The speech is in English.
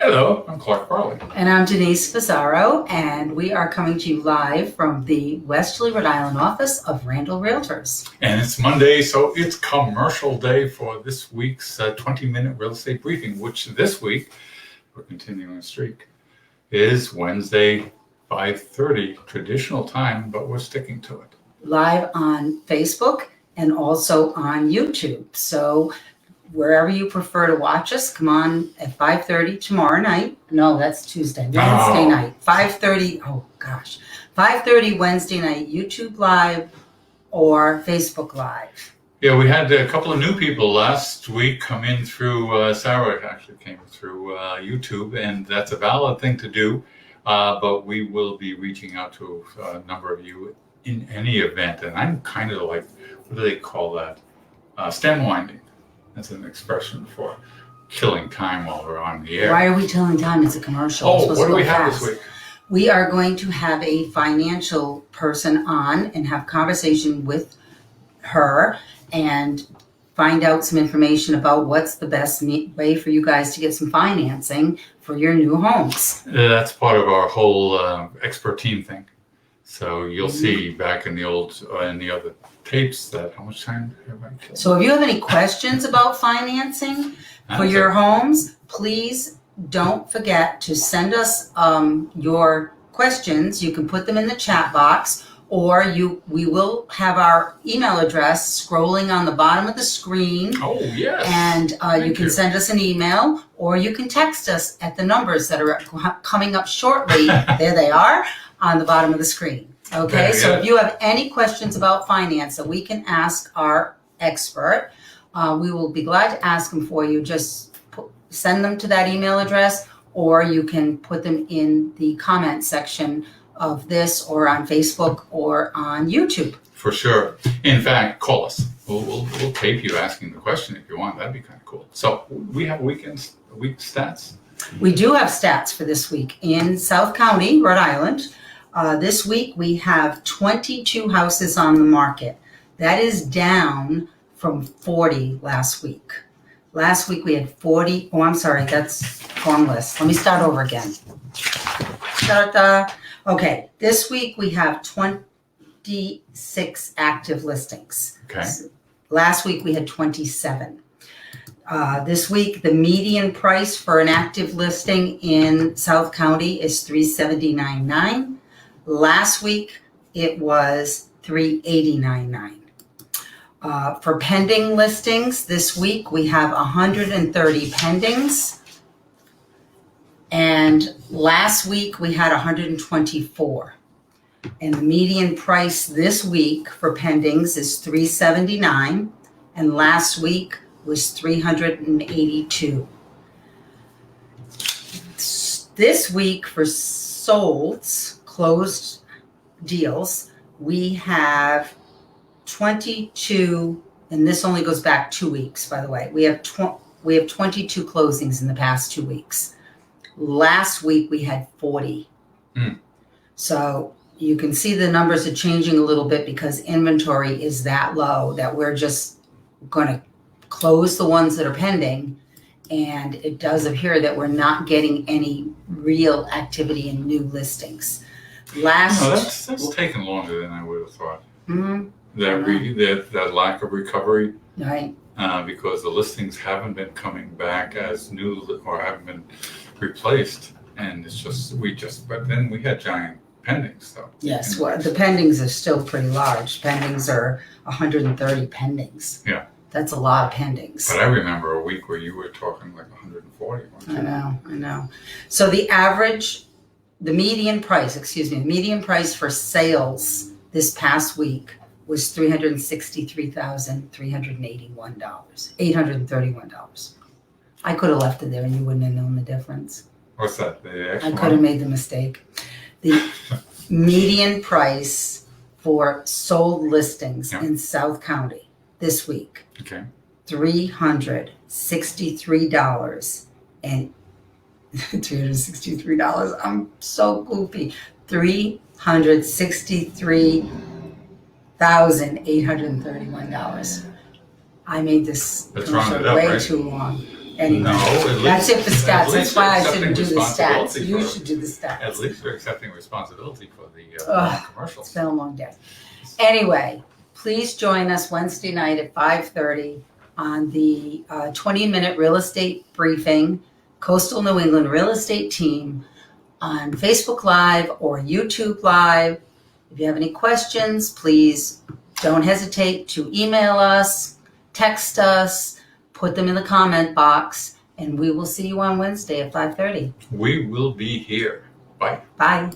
Hello, I'm Clark Farley. And I'm Denise Pizarro, and we are coming to you live from the Westerly, Rhode Island office of Randall Realtors. And it's Monday, so it's commercial day for this week's 20-minute real estate briefing, which this week, we're continuing the streak, is Wednesday, 5:30 traditional time, but we're sticking to it. Live on Facebook and also on YouTube. So wherever you prefer to watch us, come on at 5:30 tomorrow night. No, that's Tuesday. Wednesday night. 5:30. Oh gosh. 5:30 Wednesday night, YouTube Live or Facebook Live. Yeah, we had a couple of new people last week come in through, Sarah actually came through YouTube, and that's a valid thing to do. But we will be reaching out to a number of you in any event. And I'm kind of like, what do they call that? Stem winding. That's an expression for killing time while we're on the air. Why are we telling time? It's a commercial. Oh, what do we have this week? We are going to have a financial person on and have conversation with her and find out some information about what's the best way for you guys to get some financing for your new homes. That's part of our whole expert team thing. So you'll see back in the old in the other tapes that how much time have I killed? So if you have any questions about financing for your homes, please don't forget to send us your questions. You can put them in the chat box, or we will have our email address scrolling on the bottom of the screen. Oh, yes. And you can send us an email, or you can text us at the numbers that are coming up shortly. There they are on the bottom of the screen. Okay, so if you have any questions about finance that we can ask our expert, we will be glad to ask them for you. Just send them to that email address, or you can put them in the comment section of this, or on Facebook, or on YouTube. For sure. In fact, call us. We'll tape you asking the question if you want. That'd be kind of cool. So we have week stats. We do have stats for this week in South County, Rhode Island. This week we have 22 houses on the market. That is down from 40 last week. Last week we had 40. Oh, I'm sorry, that's wrong list. Let me start over again. Okay, this week we have 26 active listings. Okay. Last week we had 27. This week the median price for an active listing in South County is $379.9. Last week it was $389.9. For pending listings, this week we have 130 pendings. And last week we had 124. And the median price this week for pendings is $379, and last week was $382. This week for solds, closed deals, we have 22, and this only goes back 2 weeks, by the way. We have 22 closings in the past 2 weeks. Last week we had 40. So you can see the numbers are changing a little bit because inventory is that low that we're just going to close the ones that are pending. And it does appear that we're not getting any real activity in new listings. That's taken longer than I would have thought. That lack of recovery. Right. Because the listings haven't been coming back as new or haven't been replaced, and but then we had giant pendings, so. Yes, well, the pendings are still pretty large. Pendings are 130 pendings. Yeah. That's a lot of pendings. But I remember a week where you were talking like 140. I know. So the median price for sales this past week was $831. I could have left it there and you wouldn't have known the difference. What's that? I could have made the mistake. The median price for sold listings in South County this week. Okay. $363 and $363. I'm so goofy. $363,831. I made this way too long. anyway. No, at least That's it for stats. at least That's why I you're shouldn't do the accepting stats. You responsibility should do the stats. At least you're accepting responsibility for the Ugh. commercials. It's been a long day. Anyway, please join us Wednesday night at 5:30 on the 20-minute real estate briefing, Coastal New England Real Estate Team on Facebook Live or YouTube Live. If you have any questions, please don't hesitate to email us, text us, put them in the comment box, and we will see you on Wednesday at 5:30. We will be here. Bye. Bye.